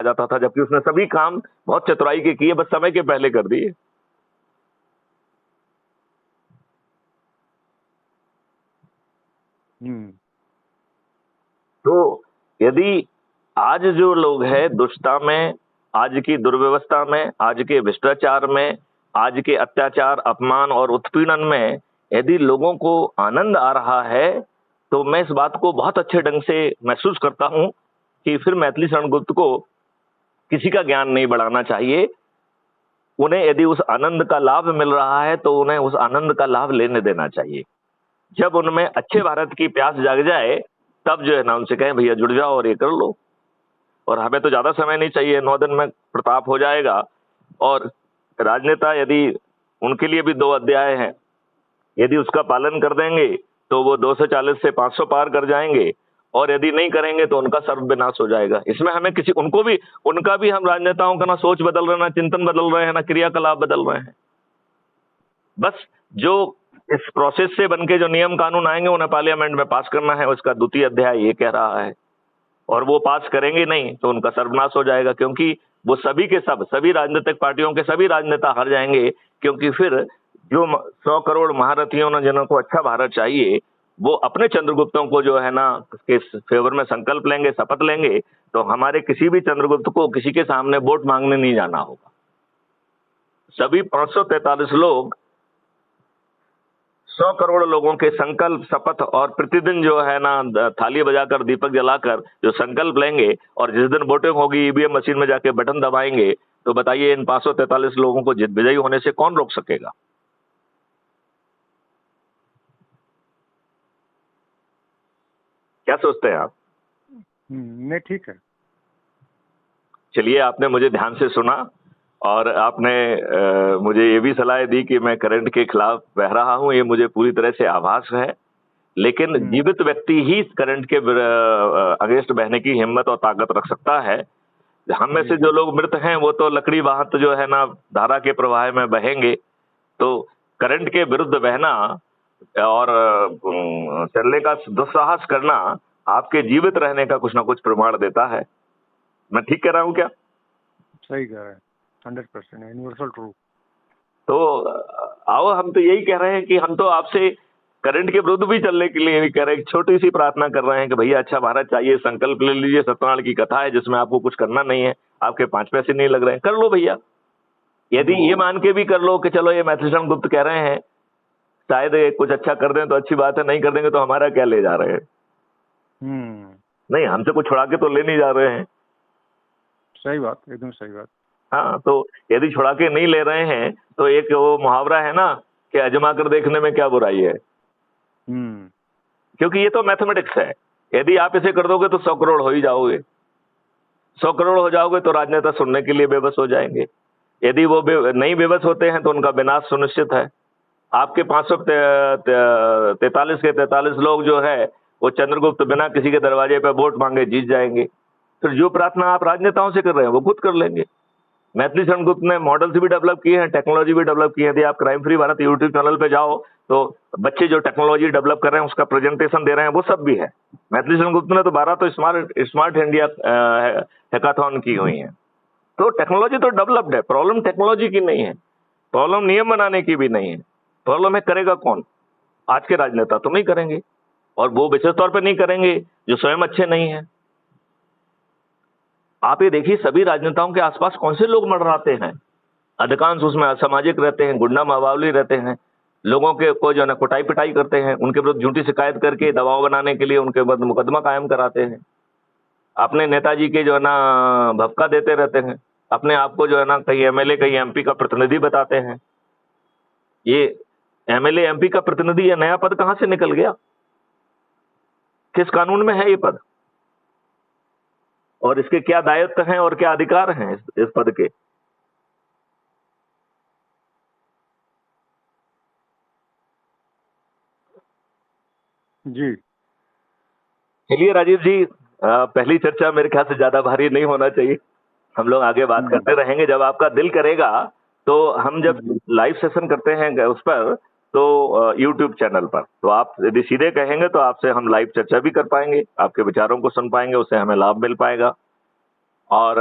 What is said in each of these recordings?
जाता था, जबकि उसने सभी काम बहुत चतुराई के किए, बस समय के पहले कर दिए। तो यदि आज जो लोग हैं दुष्टता में, आज की दुर्व्यवस्था में, आज के भ्रष्टाचार में, आज के अत्याचार, अपमान और उत्पीड़न में यदि लोगों को आनंद आ रहा है, तो मैं इस बात को बहुत अच्छे ढंग से महसूस करता हूं कि फिर मैथिली शरण गुप्त को किसी का ज्ञान नहीं बढ़ाना चाहिए। उन्हें यदि उस आनंद का लाभ मिल रहा है तो उन्हें उस आनंद का लाभ लेने देना चाहिए। जब उनमें अच्छे भारत की प्यास जाग जाए, तब जो है ना उनसे कहें भैया जुड़ जाओ और ये कर लो। और हमें तो ज्यादा समय नहीं चाहिए, 9 दिन में प्रताप हो जाएगा। और राजनेता यदि, उनके लिए भी 2 अध्याय हैं, यदि उसका पालन कर देंगे तो वो 240 से 500 पार कर जाएंगे, और यदि नहीं करेंगे तो उनका सर्वविनाश हो जाएगा। इसमें हमें किसी, उनको भी, उनका भी, हम राजनेताओं का ना सोच बदल रहे, ना चिंतन बदल रहे हैं, ना क्रियाकलाप बदल रहे हैं। बस जो इस प्रोसेस से बनके जो नियम कानून आएंगे उन्हें पार्लियामेंट में पास करना है, उसका 2 अध्याय ये कह रहा है। और वो पास करेंगे नहीं तो उनका सर्वनाश हो जाएगा, क्योंकि वो सभी के सब, सभी राजनीतिक पार्टियों के सभी राजनेता हार जाएंगे। क्योंकि फिर जो 100 करोड़ महारथियों ने, जिनको अच्छा भारत चाहिए, वो अपने चंद्रगुप्तों को जो है ना के फेवर में संकल्प लेंगे, शपथ लेंगे, तो हमारे किसी भी चंद्रगुप्त को किसी के सामने वोट मांगने नहीं जाना होगा। सभी 543 लोग 100 करोड़ लोगों के संकल्प, शपथ और प्रतिदिन जो है ना थाली बजाकर, दीपक जलाकर जो संकल्प लेंगे, और जिस दिन वोटिंग होगी ईवीएम मशीन में जाके बटन दबाएंगे, तो बताइए इन 543 लोगों को विजयी होने से कौन रोक सकेगा? क्या सोचते हैं आप? नहीं, ठीक है। चलिए, आपने मुझे ध्यान से सुना, और आपने मुझे ये भी सलाह दी कि मैं करंट के खिलाफ बह रहा हूं, ये मुझे पूरी तरह से आभास है। लेकिन जीवित व्यक्ति ही करंट के अगेंस्ट बहने की हिम्मत और ताकत रख सकता है। हम में से जो लोग मृत हैं वो तो लकड़ी वाहत जो है ना धारा के प्रवाह में बहेंगे। तो करंट के विरुद्ध बहना और चलने का दुस्साहस करना आपके जीवित रहने का कुछ ना कुछ प्रमाण देता है। मैं ठीक कह रहा हूँ क्या? सही कह रहे हैं, 100% यूनिवर्सल ट्रू। तो आओ, हम तो यही कह रहे हैं कि हम तो आपसे करंट के विरुद्ध भी चलने के लिए भी कह रहे हैं, छोटी सी प्रार्थना कर रहे हैं कि भैया अच्छा भारत चाहिए, संकल्प ले लीजिए। सत्यनारायण की कथा है जिसमें आपको कुछ करना नहीं है, आपके 5 पैसे नहीं लग रहे हैं, कर लो भैया। यदि ये मान के भी कर लो कि चलो ये मैथिली शरण गुप्त कह रहे हैं, शायद ये कुछ अच्छा कर दें तो अच्छी बात है, नहीं कर देंगे तो हमारा क्या ले जा रहे हैं? नहीं, हमसे कुछ छुड़ा के तो ले नहीं जा रहे हैं। सही बात, एकदम सही बात। हाँ, तो यदि छुड़ा के नहीं ले रहे हैं तो एक वो मुहावरा है ना कि आजमा कर देखने में क्या बुराई है। क्योंकि ये तो मैथमेटिक्स है। यदि आप इसे कर दोगे तो 100 करोड़ हो ही जाओगे। 100 करोड़ हो जाओगे तो राजनेता सुनने के लिए बेबस हो जाएंगे। यदि वो नहीं बेबस होते हैं तो उनका विनाश सुनिश्चित है। आपके 543 के 43 लोग जो है वो चंद्रगुप्त बिना किसी के दरवाजे पर वोट मांगे जीत जाएंगे। फिर जो प्रार्थना आप राजनेताओं से कर रहे हैं वो खुद कर लेंगे। मैथिली शरण गुप्त ने मॉडल्स भी डेवलप किए हैं, टेक्नोलॉजी भी डेवलप की है। यदि आप crime free Bharat YouTube channel पे जाओ तो बच्चे जो टेक्नोलॉजी डेवलप कर रहे हैं उसका प्रेजेंटेशन दे रहे हैं, वो सब भी है। मैथिली शरण गुप्त ने तो 12 तो स्मार्ट इंडिया हैकाथॉन की हुई है। तो टेक्नोलॉजी तो डेवलप्ड है। प्रॉब्लम टेक्नोलॉजी की नहीं है, प्रॉब्लम नियम बनाने की भी नहीं है। प्रॉब्लम है करेगा कौन? आज के राजनेता तो नहीं करेंगे, और वो विशेष तौर पर नहीं करेंगे जो स्वयं अच्छे नहीं है। आप ये देखिए, सभी राजनेताओं के आसपास कौन से लोग मंडराते हैं? अधिकांश उसमें असामाजिक रहते हैं, गुंडा मावावली रहते हैं, लोगों के को जो है ना कुटाई पिटाई करते हैं, उनके विरुद्ध झूठी शिकायत करके दबाव बनाने के लिए उनके विरुद्ध मुकदमा कायम कराते हैं। अपने नेताजी के जो है ना भपका देते रहते हैं, अपने आप को जो है ना कहीं एमएलए कहीं एमपी का प्रतिनिधि बताते हैं। ये एमएलए एमपी का प्रतिनिधि, ये नया पद कहां से निकल गया? किस कानून में है ये पद, और इसके क्या दायित्व हैं और क्या अधिकार हैं इस पद के? जी चलिए राजीव जी, पहली चर्चा मेरे ख्याल से ज्यादा भारी नहीं होना चाहिए। हम लोग आगे बात करते रहेंगे। जब आपका दिल करेगा तो हम जब लाइव सेशन करते हैं उस पर, तो यूट्यूब चैनल पर, तो आप यदि सीधे कहेंगे तो आपसे हम लाइव चर्चा भी कर पाएंगे, आपके विचारों को सुन पाएंगे, उससे हमें लाभ मिल पाएगा। और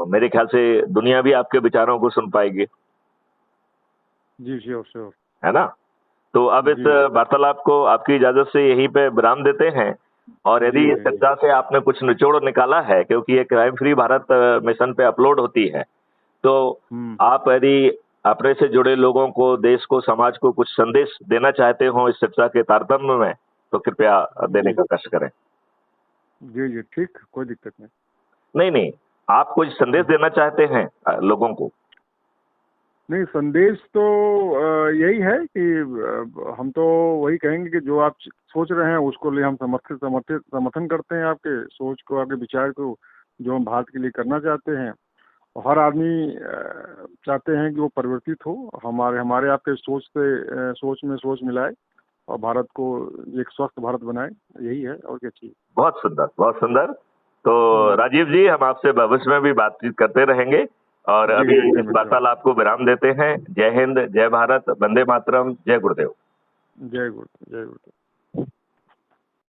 मेरे ख्याल से दुनिया भी आपके विचारों को सुन पाएगी, जी श्योर श्योर। है ना। तो अब इस जी वार्तालाप को आपकी इजाजत से यहीं पे विराम देते हैं। और यदि जी इस जी जी। चर्चा से आपने कुछ निचोड़ निकाला है, क्योंकि ये क्राइम फ्री भारत मिशन पे अपलोड होती है, तो आप यदि अपने से जुड़े लोगों को, देश को, समाज को कुछ संदेश देना चाहते हो इस चर्चा के तारतम्य में, तो कृपया देने जी का कष्ट करें। जी जी ठीक, कोई दिक्कत नहीं। नहीं नहीं, आप कुछ संदेश देना चाहते हैं लोगों को? नहीं, संदेश तो यही है कि हम तो वही कहेंगे कि जो आप सोच रहे हैं उसको लिए हम समर्थन करते हैं, आपके सोच को, आपके विचार को, जो हम भारत के लिए करना चाहते हैं। और हर आदमी चाहते हैं कि वो परिवर्तित हो, हमारे हमारे आपके सोच से सोच में सोच मिलाए और भारत को एक स्वस्थ भारत बनाए, यही है और क्या चाहिए। बहुत सुंदर, बहुत सुंदर। तो राजीव जी, हम आपसे भविष्य में भी बातचीत करते रहेंगे, और जी अभी निश्चय इस मित्र। वार्तालाप को विराम देते हैं। जय हिंद, जय भारत, वंदे मातरम, जय गुरुदेव। जय गुरु, जय गुरु।